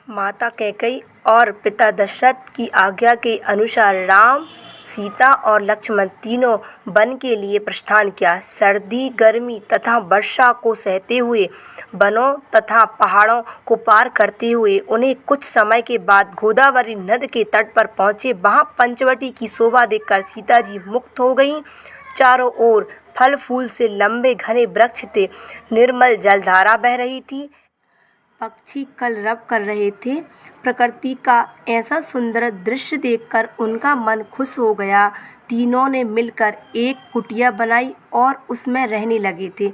माता कैकेयी और पिता दशरथ की आज्ञा के अनुसार राम, सीता और लक्ष्मण तीनों वन के लिए प्रस्थान किया। सर्दी, गर्मी तथा वर्षा को सहते हुए, वनों तथा पहाड़ों को पार करते हुए उन्हें कुछ समय के बाद गोदावरी नदी के तट पर पहुँचे। वहाँ पंचवटी की शोभा देखकर सीता जी मुग्ध हो गईं। चारों ओर फल फूल से लंबे घने वृक्ष थे, निर्मल जलधारा बह रही थी, पक्षी कलरव कर रहे थे। प्रकृति का ऐसा सुंदर दृश्य देखकर उनका मन खुश हो गया। तीनों ने मिलकर एक कुटिया बनाई और उसमें रहने लगे थे।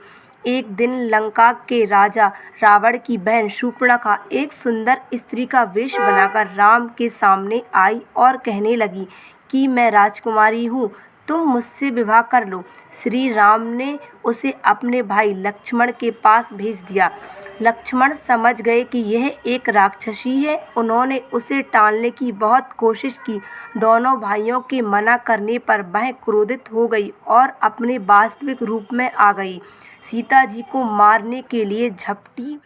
एक दिन लंका के राजा रावण की बहन शूर्पणखा एक सुंदर स्त्री का वेश बनाकर राम के सामने आई और कहने लगी कि मैं राजकुमारी हूँ, तुम मुझसे विवाह कर लो। श्री राम ने उसे अपने भाई लक्ष्मण के पास भेज दिया। लक्ष्मण समझ गए कि यह एक राक्षसी है। उन्होंने उसे टालने की बहुत कोशिश की। दोनों भाइयों के मना करने पर वह क्रोधित हो गई और अपने वास्तविक रूप में आ गई। सीता जी को मारने के लिए झपटी।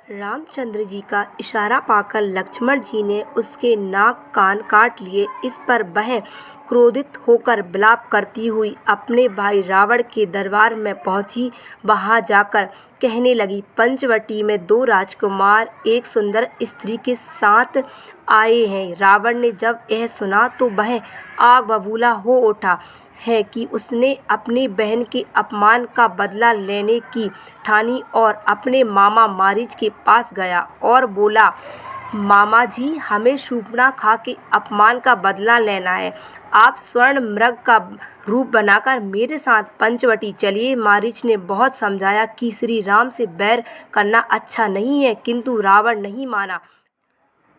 रामचंद्र जी का इशारा पाकर लक्ष्मण जी ने उसके नाक कान काट लिए। इस पर वह क्रोधित होकर विलाप करती हुई अपने भाई रावण के दरबार में पहुंची। वहां जाकर कहने लगी, पंचवटी में 2 राजकुमार एक सुंदर स्त्री के साथ आए हैं। रावण ने जब यह सुना तो वह आग बबूला हो उठा है कि उसने अपनी बहन के अपमान का बदला लेने की ठानी और अपने मामा मारीच के पास गया और बोला, मामा जी, हमें शूर्पणखा के अपमान का बदला लेना है। आप स्वर्ण मृग का रूप बनाकर मेरे साथ पंचवटी चलिए। मारीच ने बहुत समझाया कि श्री राम से बैर करना अच्छा नहीं है, किंतु रावण नहीं माना।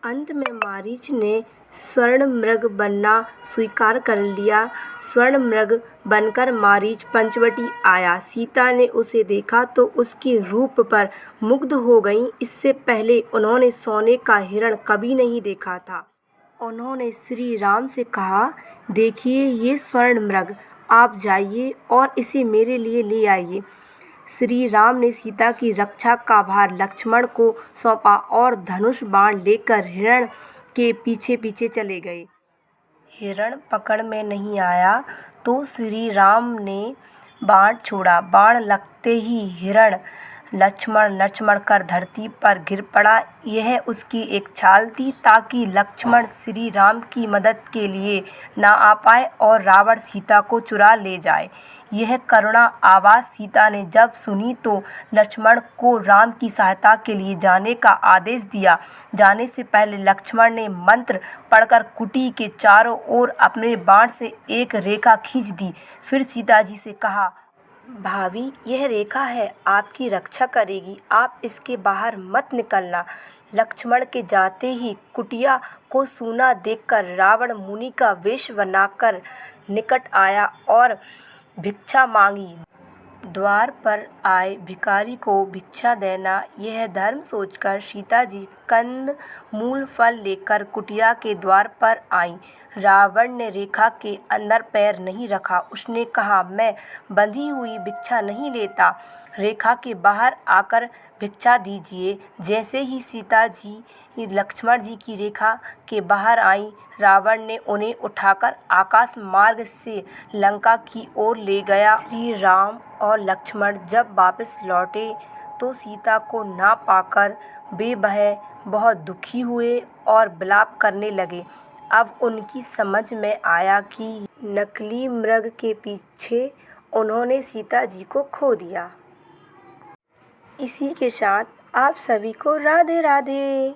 अंत में मारीच ने स्वर्ण मृग बनना स्वीकार कर लिया। स्वर्ण मृग बनकर मारीच पंचवटी आया। सीता ने उसे देखा तो उसके रूप पर मुग्ध हो गईं। इससे पहले उन्होंने सोने का हिरण कभी नहीं देखा था। उन्होंने श्री राम से कहा, देखिए ये स्वर्ण मृग, आप जाइए और इसे मेरे लिए ले आइए। श्री राम ने सीता की रक्षा का भार लक्ष्मण को सौंपा और धनुष बाण लेकर हिरण के पीछे पीछे चले गए। हिरण पकड़ में नहीं आया तो श्री राम ने बाण छोड़ा। बाण लगते ही हिरण लक्ष्मण कर धरती पर गिर पड़ा। यह उसकी एक चाल थी ताकि लक्ष्मण श्री राम की मदद के लिए ना आ पाए और रावण सीता को चुरा ले जाए। यह करुणा आवाज़ सीता ने जब सुनी तो लक्ष्मण को राम की सहायता के लिए जाने का आदेश दिया। जाने से पहले लक्ष्मण ने मंत्र पढ़कर कुटी के चारों ओर अपने बाण से एक रेखा खींच दी। फिर सीता जी से कहा, भाभी, यह रेखा है, आपकी रक्षा करेगी, आप इसके बाहर मत निकलना। लक्ष्मण के जाते ही कुटिया को सूना देखकर रावण मुनि का वेश बनाकर निकट आया और भिक्षा मांगी। द्वार पर आए भिखारी को भिक्षा देना यह धर्म सोचकर सीता जी कंद मूल फल लेकर कुटिया के द्वार पर आईं। रावण ने रेखा के अंदर पैर नहीं रखा। उसने कहा, मैं बंधी हुई भिक्षा नहीं लेता, रेखा के बाहर आकर भिक्षा दीजिए। जैसे ही सीता जी लक्ष्मण जी की रेखा के बाहर आईं, रावण ने उन्हें उठाकर आकाश मार्ग से लंका की ओर ले गया। श्री राम और लक्ष्मण जब वापस लौटे तो सीता को ना पाकर वे बहुत दुखी हुए और विलाप करने लगे। अब उनकी समझ में आया कि नकली मृग के पीछे उन्होंने सीता जी को खो दिया। इसी के साथ आप सभी को राधे राधे।